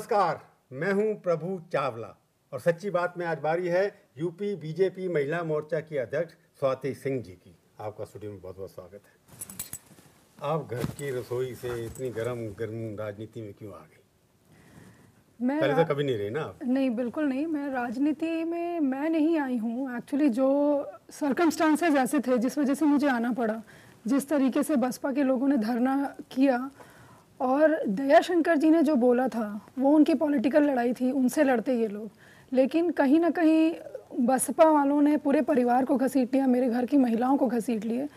नमस्कार, मैं हूं प्रभु चावला और सच्ची बात में आज बारी है यूपी बीजेपी महिला मोर्चा की अध्यक्ष स्वाति सिंह जी की। आपका स्टूडियो में बहुत बहुत स्वागत है। आप घर की रसोई से इतनी गरम राजनीति में क्यों आ गई? पहले तो कभी नहीं रही ना आप? नहीं, बिल्कुल नहीं। मैं राजनीति में मैं नहीं आई हूँ। एक्चुअली जो सर्कमस्टांसेस ऐसे थे जिस वजह से मुझे आना पड़ा, जिस तरीके से बसपा के लोगों ने धरना किया और दयाशंकर जी ने जो बोला था वो उनकी पॉलिटिकल लड़ाई थी, उनसे लड़ते ये लोग। लेकिन कहीं ना कहीं बसपा वालों ने पूरे परिवार को घसीट लिया, मेरे घर की महिलाओं को घसीट लिए,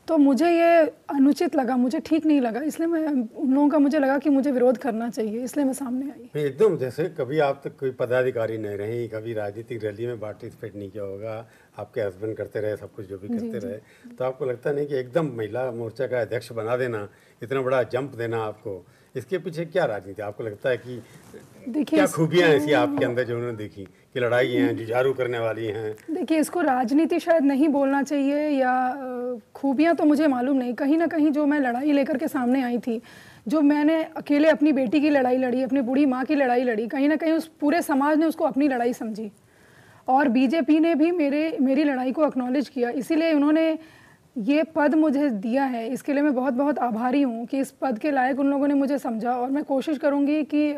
तो मुझे ये अनुचित लगा, मुझे ठीक नहीं लगा। इसलिए मैं उन लोगों का मुझे लगा कि मुझे विरोध करना चाहिए, इसलिए मैं सामने आई। एकदम जैसे कभी आप तक कोई पदाधिकारी नहीं रही, कभी राजनीतिक रैली में पार्टिसिपेट नहीं किया होगा, आपके हस्बैंड करते रहे सब कुछ जो भी करते रहे, तो आपको लगता नहीं कि एकदम महिला मोर्चा का अध्यक्ष बना देना, इतना बड़ा जंप देना आपको, इसके पीछे क्या राजनीति? आपको लगता है कि क्या खूबियां ऐसी आपके अंदर जो उन्होंने देखी कि लड़ाई हैं, जुझारू करने वाली हैं? देखिए, इसको राजनीति शायद नहीं बोलना चाहिए, या खूबियां तो मुझे मालूम नहीं। कहीं ना कहीं जो मैं लड़ाई लेकर के सामने आई थी, जो मैंने अकेले अपनी बेटी की लड़ाई लड़ी, अपनी बूढ़ी माँ की लड़ाई लड़ी, कहीं ना कहीं उस पूरे समाज ने उसको अपनी लड़ाई समझी और बीजेपी ने भी मेरी लड़ाई को एक्नॉलेज किया। इसीलिए उन्होंने ये पद मुझे दिया है। इसके लिए मैं बहुत बहुत आभारी हूँ कि इस पद के लायक उन लोगों ने मुझे समझा, और मैं कोशिश करूँगी कि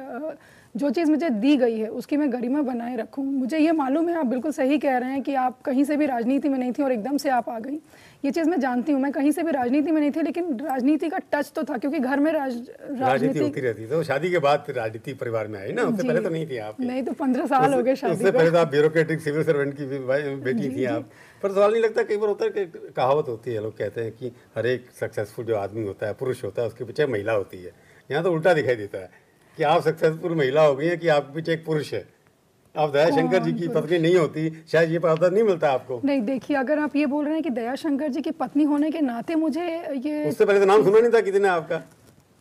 जो चीज़ मुझे दी गई है उसकी मैं गरिमा बनाए रखूँ। मुझे ये मालूम है, आप बिल्कुल सही कह रहे हैं कि आप कहीं से भी राजनीति में नहीं थी और एकदम से आप आ गई। ये चीज़ मैं जानती हूँ, मैं कहीं से भी राजनीति में नहीं थी, लेकिन राजनीति का टच तो था क्योंकि घर में राजनीति होती रहती। तो शादी के बाद राजनीति परिवार में आई ना, उससे पहले तो नहीं थी आप? नहीं, तो 15 साल हो गए शादी को। उससे पहले तो आप ब्यूरोक्रेटिक सिविल सर्वेंट की बेटी थी आप। पर सवाल नहीं लगता, कई बार होता है कि कहावत होती है, लोग कहते हैं कि हर एक सक्सेसफुल जो आदमी होता है, पुरुष होता है, उसके पीछे महिला होती है। यहाँ तो उल्टा दिखाई देता है कि आप सक्सेसफुल महिला हो गई हैं कि आपके पीछे एक पुरुष है। आप दयाशंकर जी की पत्नी नहीं होती, शायद ये पता नहीं मिलता आपको। नहीं, देखिए, अगर आप ये बोल रहे हैं कि दयाशंकर जी की पत्नी होने के नाते मुझे ये, उससे पहले तो नाम सुना नहीं था किसी ने आपका?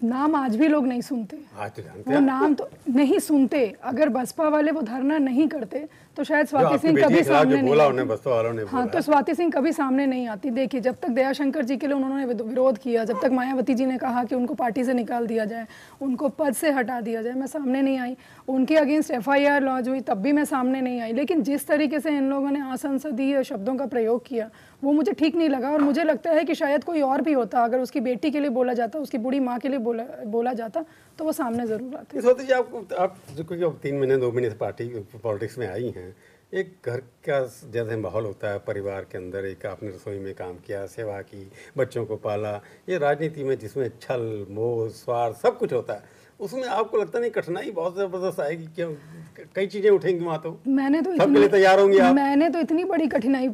नाम आज भी लोग नहीं सुनते। आज तो जानते वो नाम तो नहीं सुनते। अगर बसपा वाले वो धरना नहीं करते तो शायद स्वाति सिंह कभी सामने नहीं बोला उन्हें, बसपा वालों ने बोला। हाँ, तो स्वाति सिंह कभी सामने नहीं आती। देखिए, जब तक दयाशंकर जी के लिए उन्होंने विरोध किया, जब तक मायावती जी ने कहा कि उनको पार्टी से निकाल दिया जाए, उनको पद से हटा दिया जाए, मैं सामने नहीं आई। उनके अगेंस्ट FIR लॉन्च हुई, तब भी मैं सामने नहीं आई। लेकिन जिस तरीके से इन लोगों ने असंसदीय शब्दों का प्रयोग किया वो मुझे ठीक नहीं लगा, और मुझे लगता है कि शायद कोई और भी होता, अगर उसकी बेटी के लिए बोला जाता, उसकी बूढ़ी माँ के लिए बोला जाता, तो वो सामने जरूर आते। सोचिए, आप जो कोई 3 महीने 2 महीने से पार्टी पॉलिटिक्स में आई हैं, एक घर का जैसे माहौल होता है परिवार के अंदर, एक आपने रसोई में काम किया, सेवा की, बच्चों को पाला, ये राजनीति में जिसमें छल मोह स्वार्थ सब कुछ होता है, उसमें आपको लगता नहीं कठिनाई बहुत ज़बरदस्त आएगी? क्यों, कई चीज़ें उठेंगी वहाँ तो सबके लिए तैयार होंगी आप? मैंने तो इतनी बड़ी कठिनाई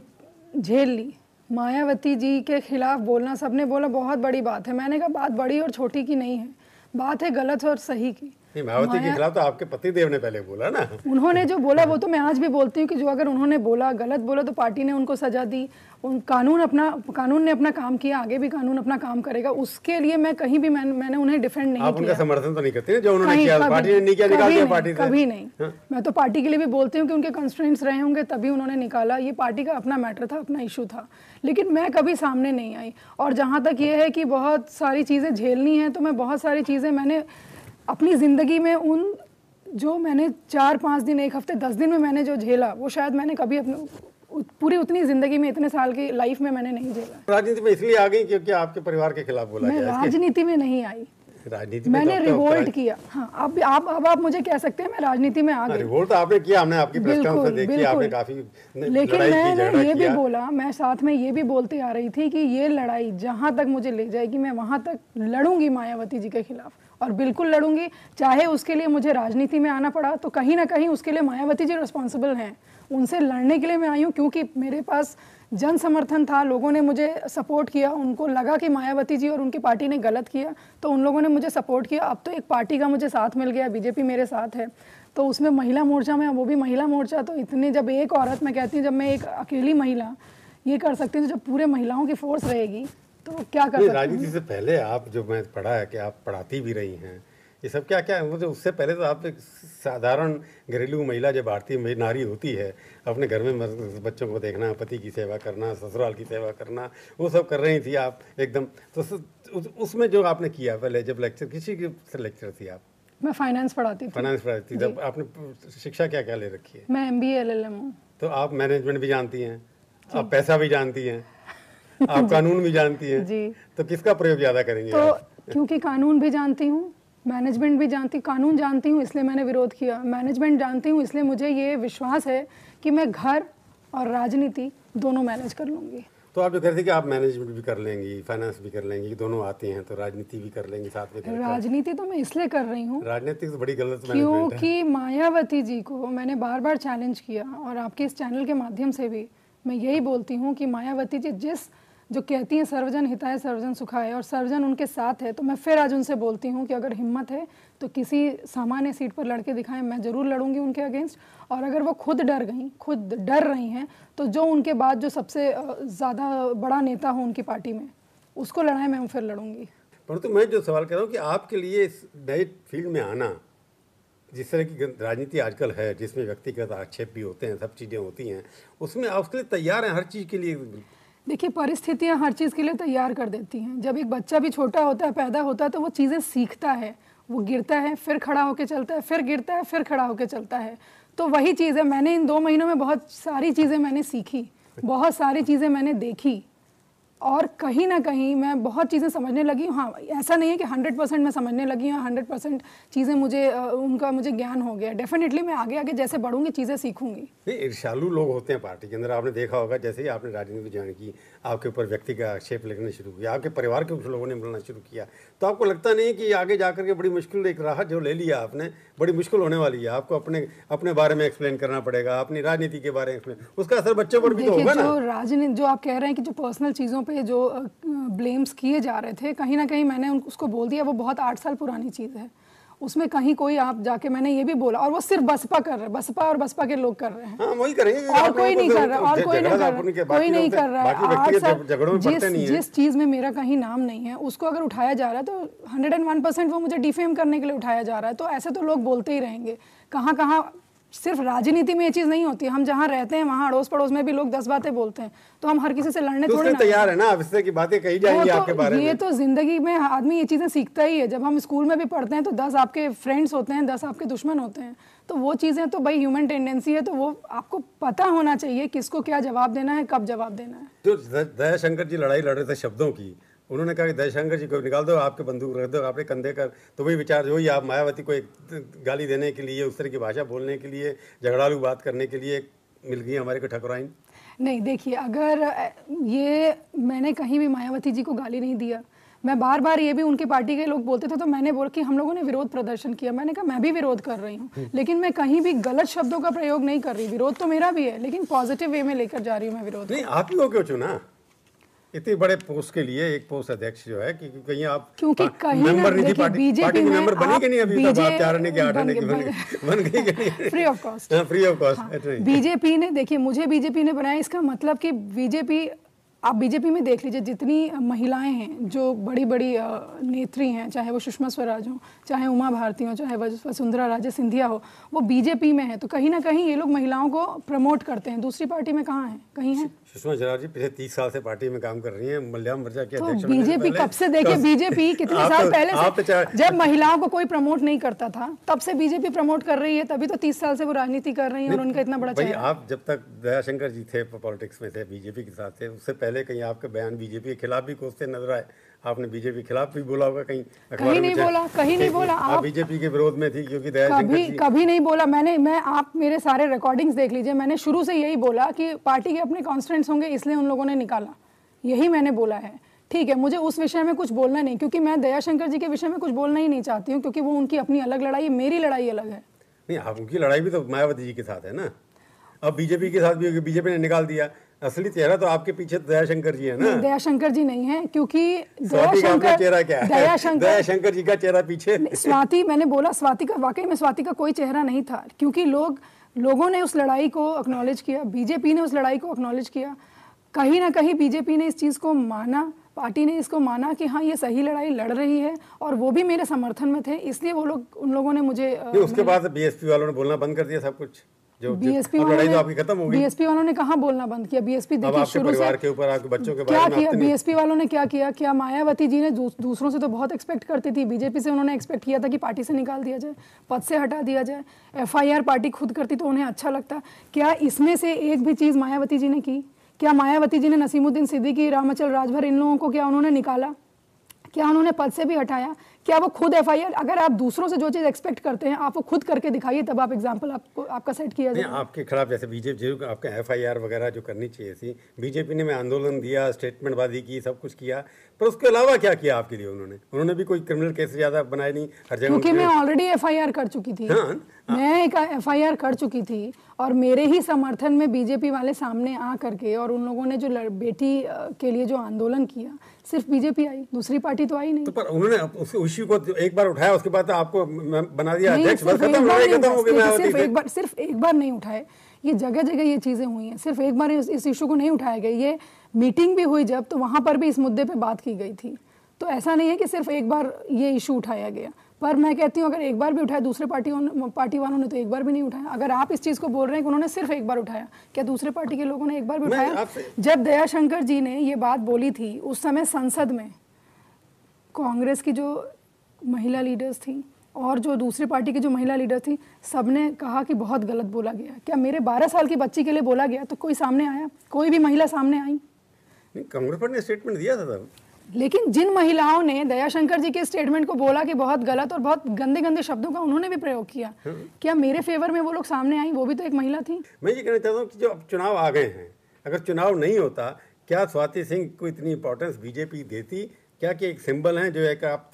झेल ली। मायावती जी के खिलाफ बोलना, सबने बोला बहुत बड़ी बात है। मैंने कहा बात बड़ी और छोटी की नहीं है, बात है गलत और सही की। मायावती के खिलाफ तो आपके पतिदेव ने पहले बोला ना। उन्होंने जो बोला वो तो मैं आज भी बोलती हूँ कि जो अगर उन्होंने बोला, गलत बोला, तो पार्टी ने उनको सजा दी। कानून ने अपना काम किया, आगे भी कानून अपना काम करेगा। उसके लिए मैं कहीं भी मैंने उन्हें डिफेंड नहीं किया। आप उनका समर्थन तो नहीं करते हैं जो उन्होंने किया, पार्टी ने नहीं किया, निकाल दिया पार्टी से? कभी नहीं। मैं तो पार्टी के लिए भी बोलती हूँ कि उनके कंस्ट्रेंट्स रहे होंगे तभी उन्होंने निकाला। ये पार्टी का अपना मैटर था, अपना इशू था, लेकिन मैं कभी सामने नहीं आई। और जहाँ तक ये है कि बहुत सारी चीज़ें झेलनी है, तो मैं बहुत सारी चीज़ें मैंने अपनी ज़िंदगी में जो मैंने 4-5 दिन, 1 हफ्ते, 10 दिन में मैंने जो झेला, वो शायद मैंने कभी अपने पूरी उतनी ज़िंदगी में, इतने साल की लाइफ में मैंने नहीं झेला। राजनीति में इसलिए आ गई क्योंकि आपके परिवार के खिलाफ बोला गया? मैं राजनीति में नहीं आई, राजनीति मैंने रिवोल्ट किया। हाँ, अब आप मुझे कह सकते हैं मैं राजनीति में आ गई। रिवोल्ट तो आपने किया, हमने आपकी प्रेस कॉन्फ्रेंस देखी, आपने काफी लेकिन मैंने ये भी बोला, मैं साथ में ये भी बोलते आ रही थी कि ये लड़ाई जहाँ तक मुझे ले जाएगी, मैं वहाँ तक लड़ूंगी मायावती जी के खिलाफ, और बिल्कुल लड़ूंगी। चाहे उसके लिए मुझे राजनीति में आना पड़ा, तो कहीं ना कहीं उसके लिए मायावती जी रिस्पॉन्सिबल हैं। उनसे लड़ने के लिए मैं आई हूँ क्योंकि मेरे पास जन समर्थन था, लोगों ने मुझे सपोर्ट किया। उनको लगा कि मायावती जी और उनकी पार्टी ने गलत किया, तो उन लोगों ने मुझे सपोर्ट किया। अब तो एक पार्टी का मुझे साथ मिल गया, बीजेपी मेरे साथ है, तो उसमें महिला मोर्चा में, वो भी महिला मोर्चा, तो इतने, जब एक औरत, मैं कहती हूँ जब मैं एक अकेली महिला ये कर सकती हूँ, तो जब पूरे महिलाओं की फोर्स रहेगी तो क्या कर सकती हूँ। राजनीति से पहले आप, जो मैं पढ़ा है कि आप पढ़ाती भी रही हैं, ये सब क्या क्या है? उससे पहले तो आप एक साधारण घरेलू महिला, जो भारतीय नारी होती है, अपने घर में बच्चों को देखना, पति की सेवा करना, ससुराल की सेवा करना, वो सब कर रही थी आप एकदम। तो उसमें जो आपने किया पहले, जब लेक्चर, किसी की लेक्चर थी आप? मैं फाइनेंस पढ़ाती थी। फाइनेंस पढ़ाती थी। तब आपने शिक्षा क्या क्या ले रखी है? मैं MBA LLM हूँ। तो आप मैनेजमेंट भी जानती हैं, आप पैसा भी जानती हैं, आप कानून भी जानती हैं, जी। तो किसका प्रयोग ज़्यादा करेंगे तो आप? क्योंकि कानून भी जानती हूँ, मैनेजमेंट भी जानती, कानून जानती हूँ इसलिए मैंने विरोध किया, मैनेजमेंट जानती हूँ इसलिए मुझे ये विश्वास है कि मैं घर और राजनीति दोनों मैनेज कर लूँगी। तो आप जो कहते हैं कि आप मैनेजमेंट भी कर लेंगी, फाइनेंस भी कर लेंगी, दोनों आती हैं, तो राजनीति भी कर लेंगी साथ में? राजनीति तो मैं इसलिए कर रही हूँ, राजनीति तो बड़ी गलत मैनेजमेंट है। क्योंकि मायावती जी को मैंने बार बार चैलेंज किया और आपके इस चैनल के माध्यम से भी मैं यही बोलती हूँ कि मायावती जी जो कहती हैं सर्वजन हिताय सर्वजन सुखाय और सर्वजन उनके साथ है, तो मैं फिर आज उनसे बोलती हूँ कि अगर हिम्मत है तो किसी सामान्य सीट पर लड़के दिखाएं, मैं ज़रूर लड़ूंगी उनके अगेंस्ट। और अगर वो खुद डर रही हैं, तो जो उनके बाद जो सबसे ज़्यादा बड़ा नेता हो उनकी पार्टी में, उसको लड़ाएं, मैं फिर लड़ूंगी। परंतु मैं जो सवाल कर रहा हूँ कि आपके लिए इस नए फील्ड में आना, जिस तरह की राजनीति आजकल है, जिसमें व्यक्तिगत आक्षेप भी होते हैं, सब चीज़ें होती हैं, उसमें आप उसके लिए तैयार हैं हर चीज़ के लिए? देखिए, परिस्थितियां हर चीज़ के लिए तैयार कर देती हैं। जब एक बच्चा भी छोटा होता है, पैदा होता है, तो वो चीज़ें सीखता है, वो गिरता है, फिर खड़ा होकर चलता है, फिर गिरता है, फिर खड़ा होकर चलता है। तो वही चीज़ है, मैंने इन 2 महीनों में बहुत सारी चीज़ें मैंने सीखी, बहुत सारी चीज़ें मैंने देखी और कहीं ना कहीं मैं बहुत चीज़ें समझने लगी हूँ। हाँ, ऐसा नहीं है कि 100% मैं समझने लगी हूँ, 100% चीज़ें मुझे ज्ञान हो गया। डेफिनेटली मैं आगे आगे जैसे बढ़ूंगी चीज़ें सीखूंगी। नहीं, ईर्ष्यालु लोग होते हैं पार्टी के अंदर, आपने देखा होगा। जैसे ही आपने राजनीति ज्वाइन की, आपके ऊपर व्यक्ति का आक्षेप लगना शुरू किया, आपके परिवार के कुछ लोगों ने मिलना शुरू किया, तो आपको लगता नहीं कि आगे जाकर के बड़ी मुश्किल एक राह जो ले लिया आपने, बड़ी मुश्किल होने वाली है? आपको अपने बारे में एक्सप्लेन करना पड़ेगा, अपनी राजनीति के बारे में, उसका असर बच्चों पर भी तो होगा ना? जो राजनीति, जो आप कह रहे हैं कि जो पर्सनल चीज़ों पे जो ब्लेम्स किए जा रहे थे, कहीं ना कहीं मैंने उसको बोल दिया वो बहुत 8 साल पुरानी चीज़ है। उसमें कहीं कोई आप जाके, मैंने ये भी बोला, और वो सिर्फ बसपा कर रहे हैं, बसपा और बसपा के लोग कर रहे हैं। हाँ, वही करेंगे, और कोई नहीं कर रहा, और कोई नहीं कर रहा, कोई नहीं कर रहा है। जिस चीज़ में मेरा कहीं नाम नहीं है, उसको अगर उठाया जा रहा है तो 101% वो मुझे डिफेम करने के लिए उठाया जा रहा है। तो ऐसे तो लोग बोलते ही रहेंगे। कहाँ कहाँ सिर्फ राजनीति में ये चीज़ नहीं होती है, हम जहाँ रहते हैं वहाँ अड़ोस पड़ोस में भी लोग 10 बातें बोलते हैं, तो हम हर किसी से लड़ने तो थोड़ी ना तैयार है ना? अब इस तरह की बातें कही जाएंगी आपके बारे में। ये तो जिंदगी में आदमी ये चीज़ें सीखता ही है। जब हम स्कूल में भी पढ़ते हैं तो 10 आपके फ्रेंड्स होते हैं, 10 आपके दुश्मन होते हैं। तो वो चीज़ें तो भाई ह्यूमन टेंडेंसी है, तो वो आपको पता होना चाहिए किसको क्या जवाब देना है, कब जवाब देना है। जो दयाशंकर जी लड़ाई लड़ रहे थे शब्दों की, उन्होंने कहा कि दयाशंकर जी को निकाल दो, आपके बंदूक रख दो आपके कंधे कर, तो वही विचार जो ही आप मायावती को एक गाली देने के लिए, उस तरह की भाषा बोलने के लिए, झगड़ालू बात करने के लिए मिल गई हमारे को ठकुराइन? नहीं, देखिए, अगर ये मैंने कहीं भी मायावती जी को गाली नहीं दिया। मैं बार बार ये भी उनकी पार्टी के लोग बोलते थे, तो मैंने बोला कि हम लोगों ने विरोध प्रदर्शन किया, मैंने कहा मैं भी विरोध कर रही हूँ, लेकिन मैं कहीं भी गलत शब्दों का प्रयोग नहीं कर रही। विरोध तो मेरा भी है, लेकिन पॉजिटिव वे में लेकर जा रही हूँ मैं विरोध। नहीं, आप ही को क्यों चुना इतने बड़े पोस्ट के लिए? एक पोस्ट अध्यक्ष जो है कि कहीं आप क्योंकि कहीं मेंबर नहीं थी, पार्टी के मेंबर बनी कि नहीं? अभी तक आप 4 आने के 8 आने की बन गई कि नहीं? Free of cost. Free of cost. BJP ने, देखिए, मुझे बीजेपी ने बनाया, इसका मतलब कि बीजेपी, आप बीजेपी में देख लीजिए जितनी महिलाएं हैं जो बड़ी बड़ी नेत्री हैं, चाहे वो सुषमा स्वराज हो, चाहे उमा भारती हो, चाहे वसुंधरा राजे सिंधिया हो, वो बीजेपी में है। तो कहीं ना कहीं ये लोग महिलाओं को प्रमोट करते हैं। दूसरी पार्टी में कहाँ है? कहीं है? सुषमा स्वराज जी पिछले 30 साल से पार्टी में काम कर रही हैं, मल्याम मोर्चा की अध्यक्ष। बीजेपी कब से, देखिए बीजेपी कितने साल पहले से, जब महिलाओं को कोई प्रमोट नहीं करता था तब से बीजेपी प्रमोट कर रही है, तभी तो 30 साल से वो राजनीति कर रही है और उनका इतना बड़ा चेहरा। आप जब तक दयाशंकर जी थे पॉलिटिक्स में थे, बीजेपी के साथ थे, उससे पहले कहीं आपके बयान बीजेपी के खिलाफ भी कोसते नजर आए? आपने बीजेपी के खिलाफ भी बोला होगा कहीं नहीं बोला, कहीं नहीं बोला। आप बीजेपी के विरोध में थी क्योंकि कभी नहीं बोला आप मेरे सारे रिकॉर्डिंग्स देख लीजिए, मैंने शुरू से यही बोला कि पार्टी के अपने कॉन्स्टिट्यूएंट्स होंगे इसलिए उन लोगों ने निकाला, यही मैंने बोला है। ठीक है, मुझे उस विषय में कुछ बोलना नहीं, क्योंकि मैं दयाशंकर जी के विषय में कुछ बोलना ही नहीं चाहती हूँ, क्योंकि वो उनकी अपनी अलग लड़ाई है, मेरी लड़ाई अलग है। नहीं, आप उनकी लड़ाई भी तो मायावती जी के साथ है ना, अब बीजेपी के साथ भी होगी, बीजेपी ने निकाल दिया। असली चेहरा तो आपके पीछे दयाशंकर जी है ना। दयाशंकर जी नहीं है, क्योंकि दयाशंकर चेहरा क्या है? दयाशंकर जी का चेहरा पीछे। स्वाति, मैंने बोला स्वाति का, वाकई में स्वाति का कोई चेहरा नहीं था, क्योंकि लोगों ने उस लड़ाई को एक्नॉलेज किया, बीजेपी ने उस लड़ाई को एक्नॉलेज किया। कहीं ना कहीं बीजेपी ने इस चीज़ को माना, पार्टी ने इसको माना कि हाँ ये सही लड़ाई लड़ रही है, और वो भी मेरे समर्थन में थे, इसलिए उन लोगों ने मुझे। उसके बाद बीएसपी वालों ने बोलना बंद कर दिया सब कुछ। जो बीएसपी अब वालों लड़ाई ने तो आपकी खत्म हो गई। बीएसपी वालों ने कहाँ बोलना बंद किया? बीएसपी अब देखिए आपके शुरू से परिवार के ऊपर, आपके बच्चों के क्या बारे में किया आपने नहीं। बीएसपी वालों ने, क्या किया? क्या मायावती जी ने दूसरों से तो बहुत एक्सपेक्ट करती थी, बीजेपी से उन्होंने एक्सपेक्ट किया था कि पार्टी से निकाल दिया जाए, पद से हटा दिया जाए, एफआईआर पार्टी खुद करती तो उन्हें अच्छा लगता। क्या इसमें से एक भी चीज़ मायावती जी ने की? क्या मायावती जी ने नसीमुद्दीन सिद्दीकी, रामाचल राजभर, इन लोगों को क्या उन्होंने निकाला? क्या उन्होंने पद से भी हटाया? क्या वो खुद एफआईआर, अगर आप दूसरों से जो चीज़ एक्सपेक्ट करते हैं आप वो खुद करके दिखाइए, तब आप एग्जाम्पल आपको आपका सेट किया नहीं, जाए। आपके खिलाफ जैसे बीजेपी आपके एफआईआर वगैरह जो करनी चाहिए थी, बीजेपी ने में आंदोलन दिया, स्टेटमेंटबाजी की, सब कुछ किया, पर उसके अलावा क्या किया आपके लिए? उन्होंने भी कोई क्रिमिनल केस ज़्यादा बनाए नहीं, हर जगह क्योंकि मैं ऑलरेडी एफआईआर कर चुकी थी। हाँ, मैं एक एफआईआर कर चुकी थी और मेरे ही समर्थन में बीजेपी वाले सामने आ करके, और उन लोगों ने जो बेटी के लिए जो आंदोलन किया, सिर्फ बीजेपी आई, दूसरी पार्टी तो आई नहीं। तो पर उन्होंने उस इश्यू को एक बार उठाया, उसके बाद आपको बना दिया नहीं, अध्यक्ष, बस सिर्फ एक खत्म, बार लड़ाई नहीं खत्म हो गई उठाए, मायावती से। सिर्फ एक बार नहीं उठाए, ये जगह जगह ये चीज़ें हुई हैं, सिर्फ एक बार इस इशू को नहीं उठाया गया। ये मीटिंग भी हुई जब, तो वहाँ पर भी इस मुद्दे पे बात की गई थी। तो ऐसा नहीं है कि सिर्फ एक बार ये इशू उठाया गया, पर मैं कहती हूँ अगर एक बार भी उठाया, दूसरे पार्टी वालों ने तो एक बार भी नहीं उठाया। अगर आप इस चीज़ को बोल रहे हैं कि उन्होंने सिर्फ एक बार उठाया, क्या दूसरे पार्टी के लोगों ने एक बार भी उठाया? जब दयाशंकर जी ने ये बात बोली थी, उस समय संसद में कांग्रेस की जो महिला लीडर्स थी और जो दूसरी पार्टी की जो महिला लीडर थी, सबने कहा कि बहुत गलत बोला गया। क्या मेरे 12 साल की बच्ची के लिए बोला गया तो कोई सामने आया? कोई भी महिला सामने आई? कांग्रेस पार्टी ने स्टेटमेंट दिया था तब। लेकिन जिन महिलाओं ने दयाशंकर जी के स्टेटमेंट को बोला कि बहुत गलत और बहुत गंदे गंदे शब्दों का उन्होंने भी प्रयोग किया, क्या मेरे फेवर में वो लोग सामने आई? वो भी तो एक महिला थी। मैं ये कहना चाहता हूँ कि जो अब चुनाव आ गए हैं, अगर चुनाव नहीं होता, क्या स्वाति सिंह को इतनी इंपॉर्टेंस बीजेपी देती? क्या कि एक सिंबल हैं, जो एक आप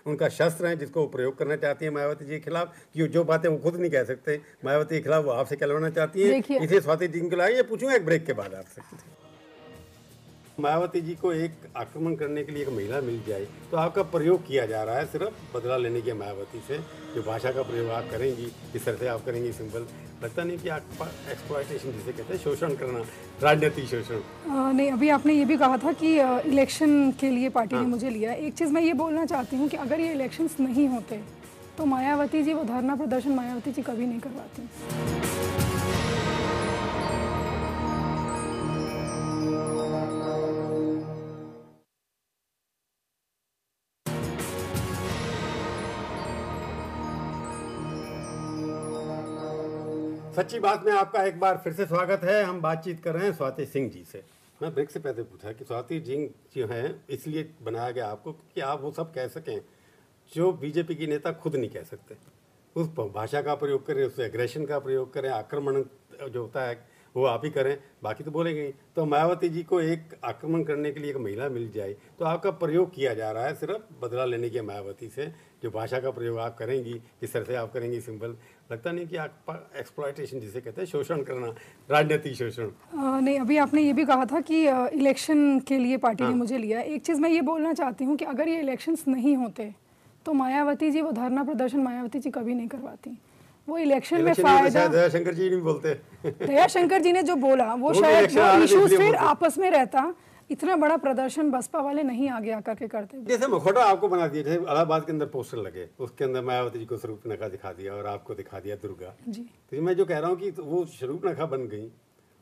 उनका शस्त्र हैं जिसको वो प्रयोग करना चाहती है मायावती जी के खिलाफ, कि जो बातें वो खुद नहीं कह सकते मायावती के खिलाफ, वो आपसे कहलवाना चाहती है, इसे स्वाति जी के खिलाफ। ये पूछूंगा एक ब्रेक के बाद आपसे। मायावती जी को एक आक्रमण करने के लिए एक महिला मिल जाए तो आपका प्रयोग किया जा रहा है सिर्फ बदला लेने के मायावती से। जो भाषा का प्रयोग आप करेंगी, इस तरह से आप करेंगी, सिंबल लगता नहीं कि आप एक्सप्लॉयटेशन जिसे कहते हैं, शोषण करना, राजनीतिक शोषण? नहीं, अभी आपने ये भी कहा था कि इलेक्शन के लिए पार्टी ने मुझे लिया। एक चीज़ मैं ये बोलना चाहती हूँ कि अगर ये इलेक्शंस नहीं होते तो मायावती जी वो धरना प्रदर्शन मायावती जी कभी नहीं करवाती। सच्ची बात में आपका एक बार फिर से स्वागत है। हम बातचीत कर रहे हैं स्वाति सिंह जी से। मैं ब्रेक से पहले पूछा कि स्वाति सिंह जो हैं इसलिए बनाया गया आपको कि आप वो सब कह सकें जो बीजेपी की नेता खुद नहीं कह सकते। उस भाषा का प्रयोग करें, उस एग्रेशन का प्रयोग करें, आक्रमण जो होता है वो आप ही करें, बाकी तो बोलेंगे ही। तो मायावती जी को एक आक्रमण करने के लिए एक महिला मिल जाए तो आपका प्रयोग किया जा रहा है सिर्फ बदला लेने के मायावती से। जो भाषा का प्रयोग आप करेंगी, जिस तरह से आप करेंगी, सिंबल लगता नहीं कि आप एक्सप्लॉयटेशन जिसे कहते हैं, शोषण करना, राजनीतिक शोषण? नहीं, अभी आपने ये भी कहा था कि इलेक्शन के लिए पार्टी ने मुझे लिया। एक चीज़ मैं ये बोलना चाहती हूँ कि अगर ये इलेक्शंस नहीं होते तो मायावती जी वो धरना प्रदर्शन मायावती जी कभी नहीं करवाती। वो इलेक्शन में फायदा दयाशंकर जी नहीं बोलते। दयाशंकर जी ने जो बोला वो शायद इश्यूज फिर आपस में रहता, इतना बड़ा प्रदर्शन बसपा वाले नहीं आगे आकर के करते। जैसे मुखौटा आपको बना दिया, जैसे इलाहाबाद के अंदर पोस्टर लगे, उसके अंदर मायावती जी को शूर्पणखा दिखा दिया और आपको दिखा दिया दुर्गा जी। तो मैं जो कह रहा हूँ कि वो शूर्पणखा बन गई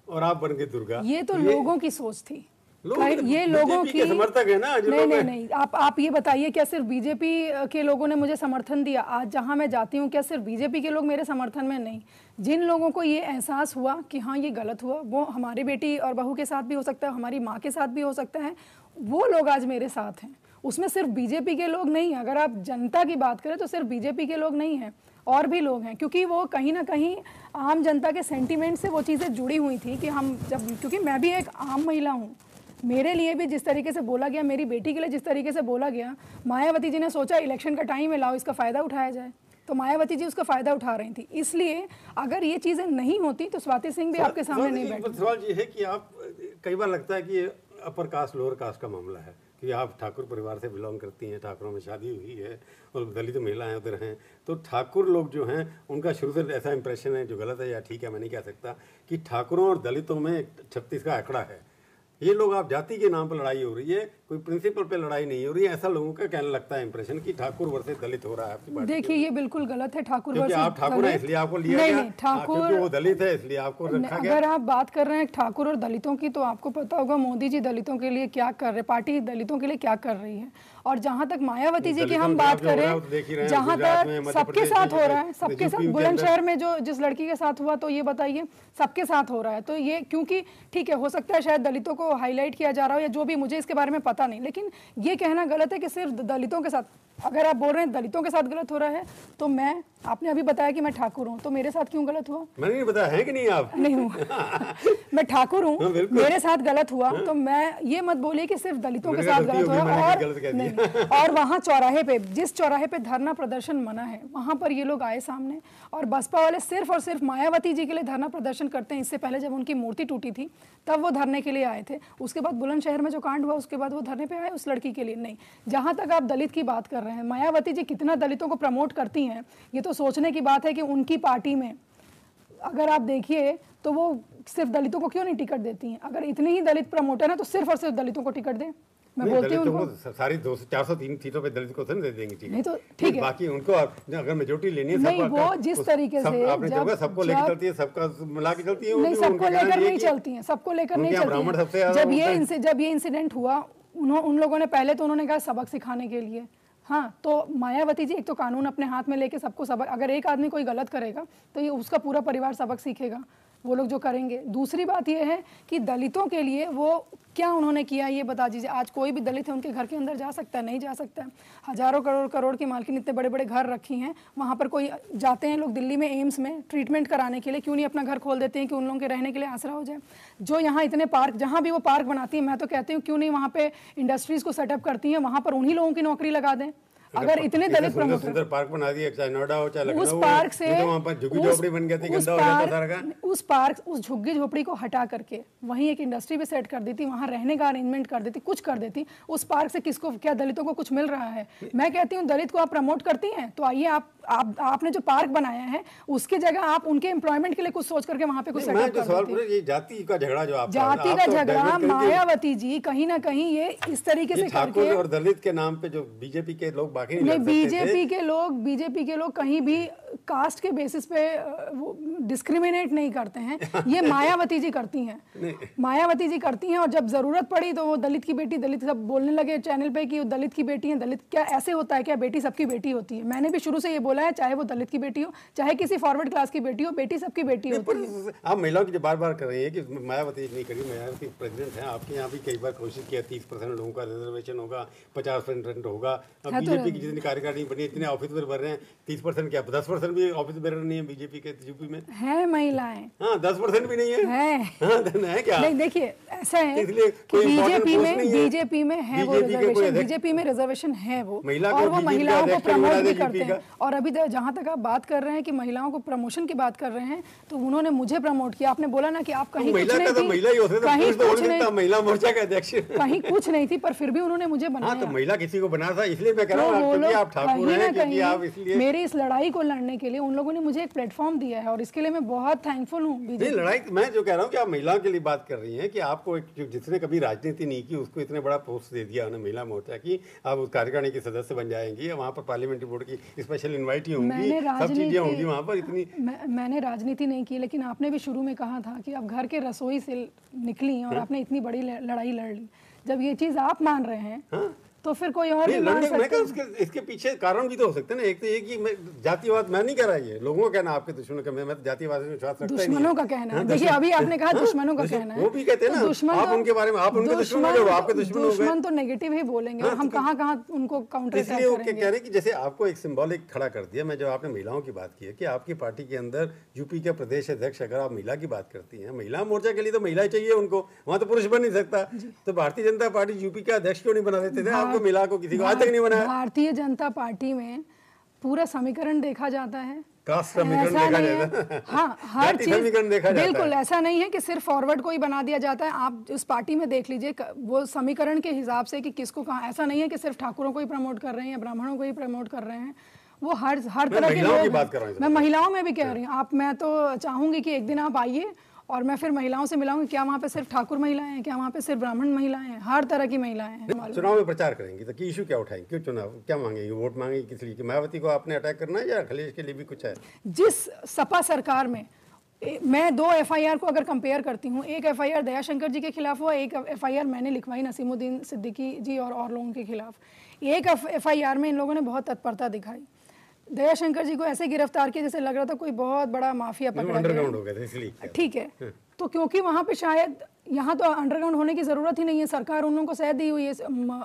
और आप बन गए दुर्गा। ये तो लोगों की सोच थी, ये लोगों की समर्थक है ना। नहीं, आप ये बताइए, क्या सिर्फ बीजेपी के लोगों ने मुझे समर्थन दिया? आज जहां मैं जाती हूं, क्या सिर्फ बीजेपी के लोग मेरे समर्थन में? नहीं, जिन लोगों को ये एहसास हुआ कि हाँ ये गलत हुआ, वो हमारी बेटी और बहू के साथ भी हो सकता है, हमारी माँ के साथ भी हो सकता है, वो लोग आज मेरे साथ हैं। उसमें सिर्फ बीजेपी के लोग नहीं, अगर आप जनता की बात करें तो सिर्फ बीजेपी के लोग नहीं हैं, और भी लोग हैं, क्योंकि वो कहीं ना कहीं आम जनता के सेंटिमेंट से वो चीज़ें जुड़ी हुई थी कि हम जब, क्योंकि मैं भी एक आम महिला हूँ, मेरे लिए भी जिस तरीके से बोला गया, मेरी बेटी के लिए जिस तरीके से बोला गया, मायावती जी ने सोचा इलेक्शन का टाइम है, लाओ इसका फ़ायदा उठाया जाए, तो मायावती जी उसका फ़ायदा उठा रही थी। इसलिए अगर ये चीज़ें नहीं होती तो स्वाति सिंह भी आपके सामने नहीं बैठती। सवाल ये है कि आप, कई बार लगता है कि अपर कास्ट लोअर कास्ट का मामला है कि आप ठाकुर परिवार से बिलोंग करती हैं, ठाकुरों में शादी हुई है और दलित महिलाएं उधर हैं, तो ठाकुर लोग जो हैं उनका शुरू से ऐसा इंप्रेशन है, जो गलत है या ठीक है मैं नहीं कह सकता, कि ठाकुरों और दलितों में 36 का आंकड़ा है। ये लोग आप जाति के नाम पर लड़ाई हो रही है, कोई प्रिंसिपल पे लड़ाई नहीं हो रही है, ऐसा लोगों का कहने लगता है इंप्रेशन कि ठाकुर वर्सेस दलित हो रहा है आपकी पार्टी। देखिए ये बिल्कुल गलत है। ठाकुर क्योंकि वर्सेस आप ठाकुर हैं इसलिए आपको लिया नहीं, गया। नहीं, ठाकुर क्योंकि वो दलित है इसलिए आपको रखा गया। अगर आप बात कर रहे हैं ठाकुर और दलितों की, तो आपको पता होगा मोदी जी दलितों के लिए क्या कर रहे, पार्टी दलितों के लिए क्या कर रही है। और जहां तक मायावती जी की हम बात करें, जहां तक सबके साथ हो रहा है, सबके साथ बुलंदशहर में जो जिस लड़की के साथ हुआ, तो ये बताइए सबके साथ हो रहा है। तो ये क्योंकि ठीक है, हो सकता है शायद दलितों को हाईलाइट किया जा रहा हो या जो भी, मुझे इसके बारे में पता नहीं, लेकिन ये कहना गलत है कि सिर्फ दलितों के साथ। अगर आप बोल रहे हैं दलितों के साथ गलत हो रहा है, तो आपने अभी बताया कि मैं ठाकुर हूँ, तो मेरे साथ क्यों गलत हुआ? मैंने नहीं बताया है कि नहीं आप? नहीं हूँ मैं ठाकुर हूँ, मेरे साथ गलत हुआ, तो मैं ये मत बोलिए कि सिर्फ दलितों के साथ गलत हुआ। और वहाँ चौराहे पे, जिस चौराहे पे धरना प्रदर्शन मना है, वहाँ पर ये लोग आए सामने, और बसपा वाले सिर्फ और सिर्फ मायावती जी के लिए धरना प्रदर्शन करते हैं। इससे पहले जब उनकी मूर्ति टूटी थी तब वो धरने के लिए आए थे, उसके बाद बुलंदशहर में जो कांड हुआ उसके बाद वो धरने पे आए उस लड़की के लिए नहीं। जहाँ तक आप दलित की बात कर रहे हैं, मायावती जी कितना दलितों को प्रमोट करती हैं, ये तो सोचने की बात है कि उनकी पार्टी में अगर आप देखिए तो वो सिर्फ दलितों को क्यों नहीं टिकट देती हैं? अगर इतने ही दलित प्रमोटर हैं तो सिर्फ और सिर्फ दलितों को टिकट दें। मैं बोलती हूँ उनको सारी 403 सीटों पे दलित को तो दे देंगे, ठीक है, नहीं तो ठीक है, बाकी उनको अगर मेजोरिटी लेनी है, नहीं वो जिस तरीके से आपने सबको लेकर चलती है, सबका मिला के चलती है, नहीं सबको लेकर नहीं चलती हैं, सबको लेकर नहीं चलती हैं। जब ये इंसिडेंट हुआ, उन लोगों ने पहले तो उन्होंने कहा सबक सिखाने के लिए, हाँ, तो मायावती जी एक तो कानून अपने हाथ में लेके सबको सबक, अगर एक आदमी कोई गलत करेगा तो ये उसका पूरा परिवार सबक सीखेगा, वो लोग जो करेंगे। दूसरी बात ये है कि दलितों के लिए वो क्या उन्होंने किया ये बता दीजिए। आज कोई भी दलित है उनके घर के अंदर जा सकता है? नहीं जा सकता है। हजारों करोड़ की मालकिन इतने बड़े बड़े घर रखी हैं, वहाँ पर कोई जाते हैं लोग दिल्ली में एम्स में ट्रीटमेंट कराने के लिए, क्यों नहीं अपना घर खोल देते हैं कि उन लोगों के रहने के लिए आसरा हो जाए। जो यहाँ इतने पार्क, जहाँ भी वो पार्क बनाती है, मैं तो कहती हूँ क्यों नहीं वहाँ पे इंडस्ट्रीज को सेटअप करती हैं, वहाँ पर उन्हीं लोगों की नौकरी लगा दें। अगर इतने दलित प्रमोटर पार्क बना दिए, चाहे नोएडा हो चाहे लखनऊ, उस पार्क से वहाँ पर झुग्गी झोपड़ी बन गई थी, गंदा हो जाता सारा का। उस पार्क, उस झुग्गी झोपड़ी को हटा करके वहीं एक इंडस्ट्री भी सेट कर देती, वहाँ रहने का अरेंजमेंट कर देती, कुछ कर देती। उस पार्क से किसको, क्या दलितों को कुछ मिल रहा है? मैं कहती हूँ दलित को आप प्रमोट करती हैं तो आइए आपने जो पार्क बनाया है उसकी जगह आप उनके एम्प्लॉयमेंट के लिए कुछ सोच करके वहाँ पे कुछ सेटअप कर देती। ये जाति का झगड़ा जो आप जाति का झगड़ा, मायावती जी कहीं ना कहीं ये इस तरीके से ठाकुर और दलित के नाम पे जो बीजेपी के लोग बाकी नहीं, बीजेपी के लोग कहीं भी कास्ट के बेसिस पे डिस्क्रिमिनेट नहीं करते हैं, ये मायावती जी करती हैं। मायावती जी करती हैं, और जब जरूरत पड़ी तो वो दलित की बेटी, दलित सब बोलने लगे चैनल पे कि वो दलित की बेटी है। दलित क्या ऐसे होता है क्या? बेटी सबकी बेटी होती है। मैंने भी शुरू से ये बोला है, चाहे वो दलित की बेटी हो, चाहे किसी फॉरवर्ड क्लास की बेटी हो, बेटी सबकी बेटी होती है। आप महिलाओं की जो बार बार कर रही है कि मायावती नहीं करी, मायावती प्रेसिडेंट है, आपके यहाँ भी कई बार कोशिश किया 30% लोगों का रिजर्वेशन होगा, 50% होगा। अब बीजेपी की जितनी कार्यकारिणी बनी, इतने ऑफिस में भर रहे हैं, 30% क्या 10% भी ऑफिस बेरर नहीं है बीजेपी के यूपी में है महिलाएं। हाँ 10% भी नहीं है, है क्या? नहीं देखिए ऐसा है कि बीजेपी में है वो रिजर्वेशन, बीजेपी में रिजर्वेशन है वो, और वो महिलाओं को प्रमोट भी करते हैं। और अभी जहाँ तक आप बात कर रहे हैं कि महिलाओं को प्रमोशन की बात कर रहे हैं, तो उन्होंने मुझे प्रमोट किया। आपने बोला ना कि आप कहीं कुछ नहीं थी, महिला मोर्चा के अध्यक्ष, कहीं कुछ नहीं थी, पर फिर भी उन्होंने मुझे बनाया। तो महिला किसी को बना था, इसलिए मैं कह रहा हूँ आप ठाकुर हैं, क्योंकि आप इसलिए मेरी इस लड़ाई को लड़ने के लिए उन लोगों ने मुझे एक प्लेटफॉर्म दिया है, और इसके लिए मैं बहुत थैंकफुल हूँ। लड़ाई मैं जो कह रहा हूँ कि आप महिलाओं के लिए बात कर रही हैं कि आपको जिसने कभी राजनीति नहीं की उसको इतने बड़ा पोस्ट दे दिया उन्हें महिला मोर्चा की, आप उस कार्यकारिणी की सदस्य बन जाएंगी, वहाँ पर पार्लियामेंट्री बोर्ड की स्पेशल इन्वाइटी होंगी, सब चीजें होंगी वहाँ पर। इतनी मैंने राजनीति नहीं की, लेकिन आपने भी शुरू में कहा था कि आप घर के रसोई से निकली और आपने इतनी बड़ी लड़ाई लड़ ली। जब ये चीज आप मान रहे हैं तो फिर कोई और नहीं मान सकता। इसके पीछे कारण भी तो हो सकते हैं ना। एक तो ये कि जातिवाद मैं नहीं कह रहा, ये लोगों का कहना, आपके दुश्मनों का, मैं जातिवाद में विश्वास रखता ही नहीं। दुश्मनों का कहना है, देखिए अभी आपने कहा दुश्मनों का कहना है, वो भी कहते हैं ना, आप उनके बारे में, आप उनके दुश्मन हो गए, आपके दुश्मन हो गए। दुश्मन तो नेगेटिव ही बोलेंगे, और हम कहाँ उनको काउंटर अटैक करेंगे। इसलिए कह रहे कि जैसे आपको एक सिंबॉलिक खड़ा कर दिया। मैं जो आपने महिलाओं की बात की है कि आपकी पार्टी के अंदर यूपी के प्रदेश अध्यक्ष, अगर आप महिला की बात करती हैं, महिला मोर्चा के लिए तो महिला चाहिए उनको, वहाँ तो पुरुष बन नहीं सकता। तो भारतीय जनता पार्टी यूपी के अध्यक्ष क्यों नहीं बना देते थे? आपको महिला को किसी को तक नहीं बनाया। भारतीय जनता पार्टी में पूरा समीकरण देखा जाता है, कास्ट समीकरण देखा जाता है। हाँ, हर चीज देखा जाता है। बिल्कुल ऐसा नहीं है कि सिर्फ फॉरवर्ड को ही बना दिया जाता है। आप उस पार्टी में देख लीजिए वो समीकरण के हिसाब से कि किसको कहाँ, ऐसा नहीं है कि सिर्फ ठाकुरों को ही प्रमोट कर रहे हैं या ब्राह्मणों को ही प्रमोट कर रहे हैं। वो हर तरह के लोग। मैं महिलाओं में भी कह रही हूँ। मैं तो चाहूंगी कि एक दिन आप आइए और मैं फिर महिलाओं से मिलाऊंगी, क्या वहाँ पे सिर्फ ठाकुर महिलाएं हैं, क्या वहाँ पे सिर्फ ब्राह्मण महिलाएं हैं, हर तरह की महिलाएं हैं। चुनाव में प्रचार करेंगी तो इशू क्या उठाएंगे, क्यों चुनाव क्या मांगेंगे, वोट मांगेंगे किस लिए, कि मायावती को आपने अटैक करना है या अखिलेश के लिए भी कुछ है? जिस सपा सरकार में मैं 2 एफआईआर को अगर कंपेयर करती हूँ, एक एफआईआर दयाशंकर जी के खिलाफ हुआ, एक एफआईआर मैंने लिखवाई नसीमुद्दीन सिद्दीकी जी और लोगों के खिलाफ। एक एफआईआर में इन लोगों ने बहुत तत्परता दिखाई, दयाशंकर जी को ऐसे गिरफ्तार किया जैसे लग रहा था कोई बहुत बड़ा माफिया पकड़ा अंडरग्राउंड हो गया था इसलिए। ठीक है, तो क्योंकि वहाँ पे शायद, यहाँ तो अंडरग्राउंड होने की ज़रूरत ही नहीं है, सरकार उन लोगों को सह दी हुई है,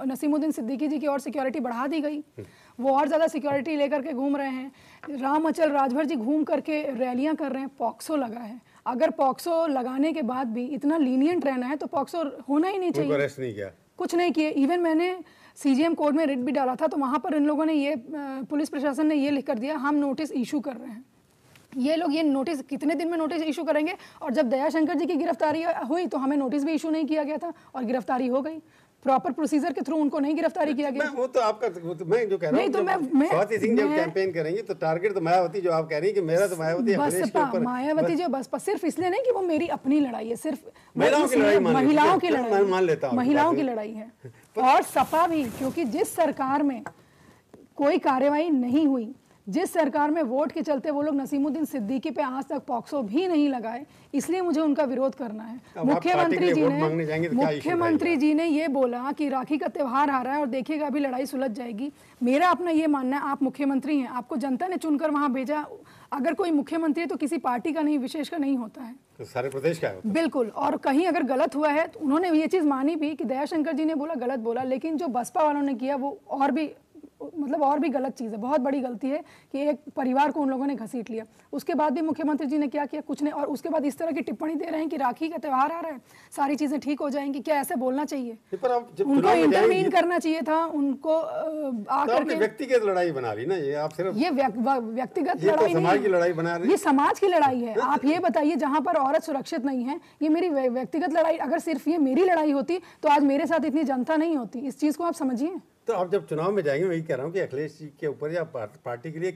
नसीमुद्दीन सिद्दीकी जी की और सिक्योरिटी बढ़ा दी गई, वो और ज़्यादा सिक्योरिटी लेकर के घूम रहे हैं। राम अचल राजभर जी घूम करके रैलियाँ कर रहे हैं, पॉक्सो लगा है। अगर पॉक्सो लगाने के बाद भी इतना लीनियंट रहना है तो पॉक्सो होना ही नहीं चाहिए। अरेस्ट नहीं किया, कुछ नहीं किए। इवन मैंने सीजीएम कोर्ट में रिट भी डाला था, तो वहाँ पर इन लोगों ने ये, पुलिस प्रशासन ने ये लिख कर दिया, हम नोटिस इशू कर रहे हैं। ये लोग ये नोटिस कितने दिन में नोटिस इशू करेंगे? और जब दयाशंकर जी की गिरफ्तारी हुई तो हमें नोटिस भी इशू नहीं किया गया था और गिरफ्तारी हो गई, प्रॉपर प्रोसीजर के थ्रू उनको नहीं गिरफ्तारी किया गया। वो तो आपका, वो तो मैं जो कह रहा हूं, तो मैं स्वाति सिंह जब कैंपेन करेंगी तो टारगेट तो मायावती, जो आप कह रही हैं कि मेरा तो मायावती बसपा, मायावती जो बसपा, सिर्फ इसलिए नहीं कि वो मेरी अपनी लड़ाई है, सिर्फ महिलाओं की लड़ाई, महिलाओं की लड़ाई मान लेता हूं, महिलाओं की लड़ाई है। और सपा भी, क्योंकि जिस सरकार में कोई कार्यवाही नहीं हुई, जिस सरकार में वोट के चलते वो लोग नसीमुद्दीन सिद्दीकी पे आज तक पॉक्सो भी नहीं लगाए, इसलिए मुझे उनका विरोध करना है। मुख्यमंत्री जी ने ये बोला कि राखी का त्यौहार आ रहा है और देखिएगा अभी लड़ाई सुलझ जाएगी। मेरा अपना ये मानना है, आप मुख्यमंत्री हैं, आपको जनता ने चुनकर वहां भेजा। अगर कोई मुख्यमंत्री तो किसी पार्टी का नहीं, विशेष का नहीं होता है, तो सारे प्रदेश का है। बिल्कुल। और कहीं अगर गलत हुआ है तो उन्होंने ये चीज मानी भी कि दयाशंकर जी ने बोला गलत बोला, लेकिन जो बसपा वालों ने किया वो और भी, मतलब और भी गलत चीज़ है, बहुत बड़ी गलती है कि एक परिवार को उन लोगों ने घसीट लिया। उसके बाद भी मुख्यमंत्री जी ने क्या किया? कुछ नहीं। और उसके बाद इस तरह की टिप्पणी दे रहे हैं कि राखी का त्यौहार आ रहा है, सारी चीज़ें ठीक हो जाएंगी। क्या ऐसे बोलना चाहिए? उनको इंटरवीन करना चाहिए था, उनको आकर के व्यक्तिगत लड़ाई बना ली ना ये, आप सिर्फ ये व्यक्तिगत लड़ाई, समाज की लड़ाई बना रही, ये समाज की लड़ाई है। आप ये बताइए, जहाँ पर औरत सुरक्षित नहीं है, ये मेरी व्यक्तिगत लड़ाई। अगर सिर्फ ये मेरी लड़ाई होती तो आज मेरे साथ इतनी जनता नहीं होती। इस चीज़ को आप समझिए। तो आप जब चुनाव में जाएंगे, वही कह रहा हूँ कि अखिलेश जी के ऊपर या पार्टी के लिए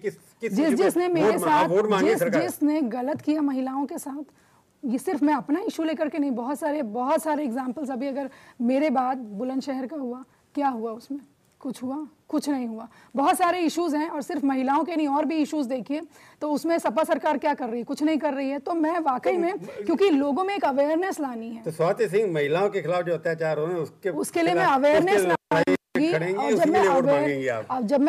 जिसने मेरे साथ, जिसने गलत किया महिलाओं के साथ, ये सिर्फ मैं अपना इशू लेकर के नहीं, बहुत सारे एग्जांपल्स अभी अगर मेरे बाद बुलंदशहर का हुआ, क्या हुआ उसमें? कुछ हुआ? कुछ नहीं हुआ। बहुत सारे इश्यूज हैं और सिर्फ महिलाओं के नहीं, और भी इश्यूज देखिए। तो उसमें सपा सरकार क्या कर रही है? कुछ नहीं कर रही है। तो मैं वाकई में, क्योंकि लोगों में एक अवेयरनेस लानी है। तो स्वाति सिंह, महिलाओं के खिलाफ जो अत्याचार हो रहे हैं उसके लिए मैं अवेयरनेस,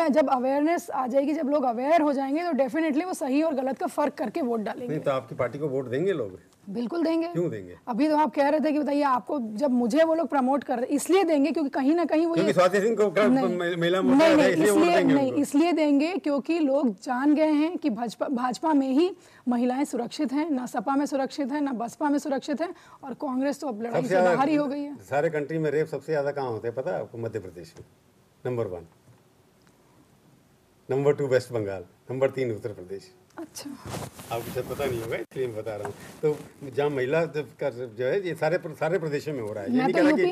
जब अवेयरनेस आ जाएगी, जब लोग अवेयर हो जाएंगे तो डेफिनेटली वो सही और गलत का फर्क करके वोट डालेंगे। नहीं तो आपकी पार्टी को वोट देंगे लोग? बिल्कुल देंगे। क्यों देंगे? अभी तो आप कह रहे थे कि बताइए आपको, जब मुझे वो लोग प्रमोट कर रहे, इसलिए देंगे क्योंकि कहीं ना कहीं वो स्वाति सिंह को महिला नहीं, इसलिए देंगे क्योंकि लोग जान गए हैं कि भाजपा में ही महिलाएं सुरक्षित हैं, ना सपा में सुरक्षित है, ना बसपा में सुरक्षित है। और कांग्रेस तो अब लड़ाई से बाहर ही हो गई है। सारे कंट्री में रेप सबसे ज्यादा कहाँ होते हैं पता है आपको? मध्य प्रदेश में number 1, number 2 west Bengal, number 3 Uttar Pradesh. अच्छा, आपको शायद पता नहीं होगा, इसलिए मैं बता रहा हूँ। तो जहाँ महिला का जो है ये सारे प्रदेशों में हो रहा है।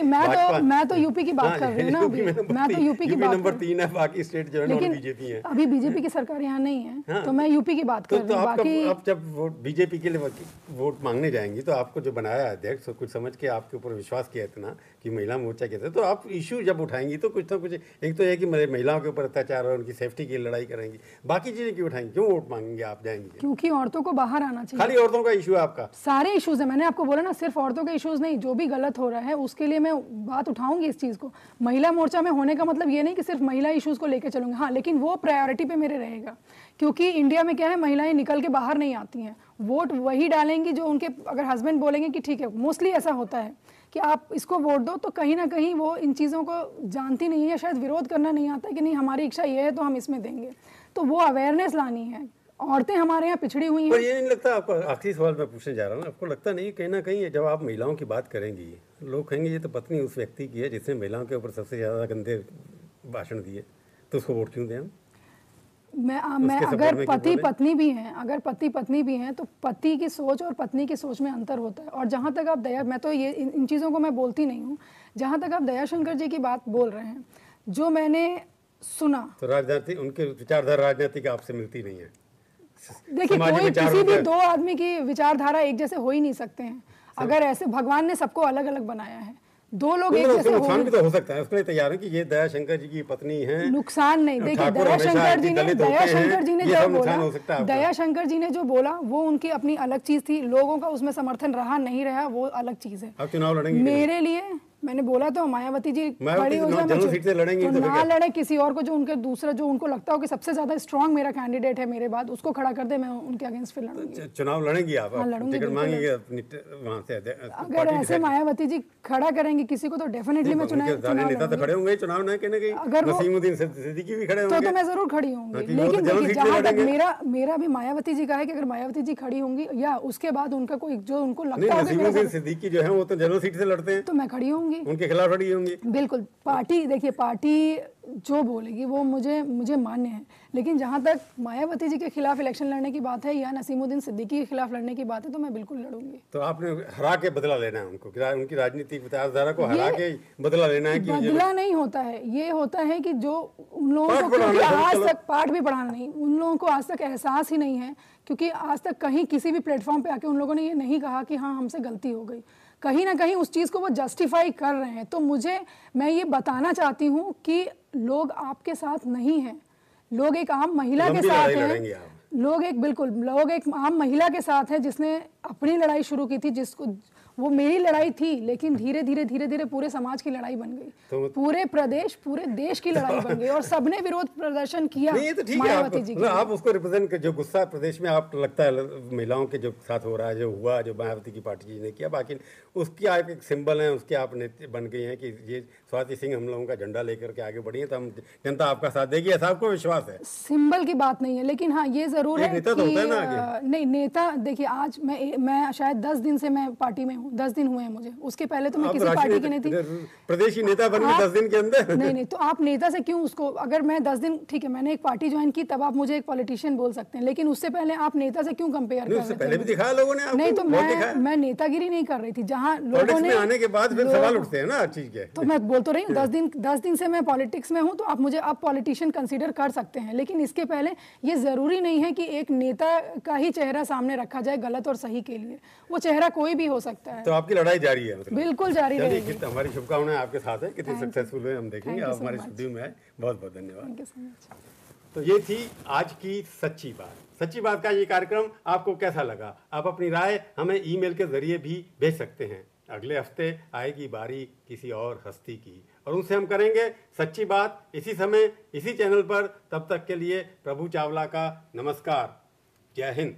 मैं तो यूपी की बात कर रही हूँ ना, मैं तो यूपी की बात, नंबर 3 है, बाकी स्टेट जो है ना बीजेपी है। अभी बीजेपी की सरकार यहाँ नहीं है, तो मैं यूपी की बात कर रही हूँ। बाकी आप जब वोट बीजेपी के लिए वोट मांगने जाएंगी तो आपको जो बनाया अध्यक्ष, कुछ समझ के आपके ऊपर विश्वास किया इतना कि महिला मोर्चा कहते हैं, तो आप इशू जब उठाएंगी तो कुछ ना कुछ, एक तो है कि महिलाओं के ऊपर अत्याचार और उनकी सेफ्टी की लड़ाई करेंगी, बाकी चीजें क्यों उठाएंगी? क्यों वोट मांगेंगे आप जाएंगे? क्योंकि औरतों को बाहर आना चाहिए। खाली औरतों का इशू है आपका? सारे इश्यूज है, मैंने आपको बोला ना, सिर्फ औरतों के इश्यूज नहीं, जो भी गलत हो रहा है उसके लिए मैं बात उठाऊंगी इस चीज को। महिला मोर्चा में होने का मतलब ये नहीं कि सिर्फ महिला इश्यूज को लेकर चलूंगी, हाँ, लेकिन वो प्रायोरिटी पे मेरे रहेगा। क्योंकि इंडिया में क्या है, महिलाएं निकल के बाहर नहीं आती हैं, वोट वही डालेंगी जो उनके, अगर हस्बैंड बोलेंगे कि ठीक है, मोस्टली ऐसा होता है कि आप इसको वोट दो, तो कहीं ना कहीं वो इन चीज़ों को जानती नहीं है, या शायद विरोध करना नहीं आता कि नहीं हमारी इच्छा ये है तो हम इसमें देंगे। तो वो अवेयरनेस लानी है। औरतें हमारे यहाँ पिछड़ी हुई हैं। पर ये नहीं लगता आपको, आखिरी सवाल मैं पूछने जा रहा हूँ, आपको लगता नहीं कहीं ना कहीं जब आप महिलाओं की बात करेंगी, लोग कहेंगे ये तो पत्नी उस व्यक्ति की है जिसने महिलाओं के ऊपर सबसे ज़्यादा गंदे भाषण दिए, तो उसको वोट क्यों दें हम? मैं अगर पति पत्नी भी हैं तो पति की सोच और पत्नी की सोच में अंतर होता है। और जहाँ तक आप मैं तो ये इन चीज़ों को मैं बोलती नहीं हूँ। जहाँ तक आप दयाशंकर जी की बात बोल रहे हैं, जो मैंने सुना, तो राजनीति, उनके विचारधारा राजनीति आपसे मिलती नहीं है, देखिए कोई किसी भी दो आदमी की विचारधारा एक जैसे हो ही नहीं सकते हैं। अगर ऐसे भगवान ने सबको अलग अलग बनाया है, दो लोग एक जैसे नुकसान भी तो हो सकता है, उसके लिए तैयार है कि ये दयाशंकर जी की पत्नी है। नुकसान नहीं, देखिए दयाशंकर जी ने जो बोला वो उनकी अपनी अलग चीज थी, लोगों का उसमें समर्थन रहा नहीं रहा वो अलग चीज है। अब चुनाव लड़ेंगे मेरे लिए मैंने बोला तो मायावती जी खड़ी हो जाए, जनरल सीट से लड़ेंगे तो ना लड़े, किसी और को जो उनके दूसरा जो उनको लगता हो कि सबसे ज्यादा स्ट्रांग मेरा कैंडिडेट है मेरे बाद, उसको खड़ा कर दे, मैं उनके अगेंस्ट फिर लड़ूंगी। चुनाव लड़ेंगी आप? टिकट मांगेंगे वहां से? अगर ऐसे मायावती जी खड़ा करेंगे किसी को तो डेफिनेटली मैं नेता तो खड़े होंगे चुनाव ना कहीं ना कहीं, अगर नसीमुद्दीन सिद्दीकी भी खड़े होंगे तो मैं जरूर खड़ी होंगी। लेकिन जहां तक मेरा भी मायावती जी का है कि अगर मायावती जी खड़ी होंगी या उसके बाद उनका कोई जो उनको लगता है नसीमुद्दीन सिद्दीकी जो है वो तो जनरल सीट से लड़ते हैं, तो मैं खड़ी होंगी, उनके खिलाफ खड़ी होंगी। बिल्कुल। पार्टी देखिए, पार्टी जो बोलेगी वो मुझे मान्य है, लेकिन जहां तक मायावती जी के खिलाफ इलेक्शन लड़ने की बात है या नसीमुद्दीन सिद्दीकी के खिलाफ लड़ने की बात है तो मैं बिल्कुल लड़ूंगी। तो आपने हरा के बदला लेना है उनको, उनकी राजनीतिक विचारधारा को हरा के बदला लेना है? कि बदला नहीं होता है, ये होता है कि जो उन लोगों को आज तक पाठ भी पढ़ाना नहीं, उन लोगों को आज तक एहसास ही नहीं है, क्योंकि आज तक कहीं किसी भी प्लेटफॉर्म पे आके उन लोगों ने ये नहीं कहा कि हाँ हमसे गलती हो गई। कहीं ना कहीं उस चीज़ को वो जस्टिफाई कर रहे हैं। तो मैं ये बताना चाहती हूँ कि लोग आपके साथ नहीं हैं, लोग एक आम महिला के साथ हैं, लोग एक आम महिला के साथ है जिसने अपनी लड़ाई शुरू की थी, जिसको वो मेरी लड़ाई थी, लेकिन धीरे धीरे पूरे समाज की लड़ाई बन गई, तो पूरे प्रदेश पूरे देश की लड़ाई बन गई और सबने विरोध प्रदर्शन किया। नहीं, तो ठीक है, आप उसको रिप्रेजेंट कर, जो गुस्सा प्रदेश में आप लगता है महिलाओं के जो साथ हो रहा है, जो हुआ, जो मायावती की पार्टी जी ने किया, बाकी उसकी आप एक सिंबल है, उसके आप नेता बन गई हैं कि ये स्वाति सिंह हम लोगों का झंडा लेकर के आगे बढ़ी है तो हम जनता आपका साथ देगी, ऐसा आपको विश्वास है? सिंबल की बात नहीं है, लेकिन हाँ ये जरूर है नेता तो होता है ना। नहीं, नेता देखिए, आज मैं शायद 10 दिन से मैं पार्टी में हूँ, 10 दिन हुए हैं मुझे, उसके पहले तो मैं किसी पार्टी की नहीं थी। प्रदेश की नेता बन गई 10 दिन के अंदर? नहीं, तो आप नेता से क्यों उसको, अगर मैं 10 दिन, ठीक है मैंने एक पार्टी ज्वाइन की तब आप मुझे एक पॉलिटिशियन बोल सकते हैं, लेकिन उससे पहले आप नेता से क्यों कंपेयर कर रहे हैं? पहले भी दिखाया लोगों ने आपको। नहीं, तो मैं नेतागिरी नहीं कर रही थी, जहाँ लोगों ने आने के बाद फिर सवाल उठते हैं ना हर चीज के। तो मैं बोल तो रही हूँ 10 दिन से मैं पॉलिटिक्स में हूँ, तो आप मुझे पॉलिटिशियन कंसीडर कर सकते हैं, लेकिन इसके पहले ये जरूरी नहीं है कि एक नेता का ही चेहरा सामने रखा जाए गलत और सही के लिए, वो चेहरा कोई भी हो सकता है। तो आपकी लड़ाई जारी है? मतलब बिल्कुल जारी रहेगी। हमारी शुभकामनाएं आपके साथ है, कितनी सक्सेसफुल हुए हम देखेंगे। आप हमारे स्टूडियो में आए, बहुत बहुत धन्यवाद। तो ये थी आज की सच्ची बात। सच्ची बात का ये कार्यक्रम आपको कैसा लगा? आप अपनी राय हमें ईमेल के जरिए भी भेज सकते हैं। अगले हफ्ते आएगी बारी किसी और हस्ती की और उनसे हम करेंगे सच्ची बात, इसी समय इसी चैनल पर। तब तक के लिए प्रभु चावला का नमस्कार। जय हिंद।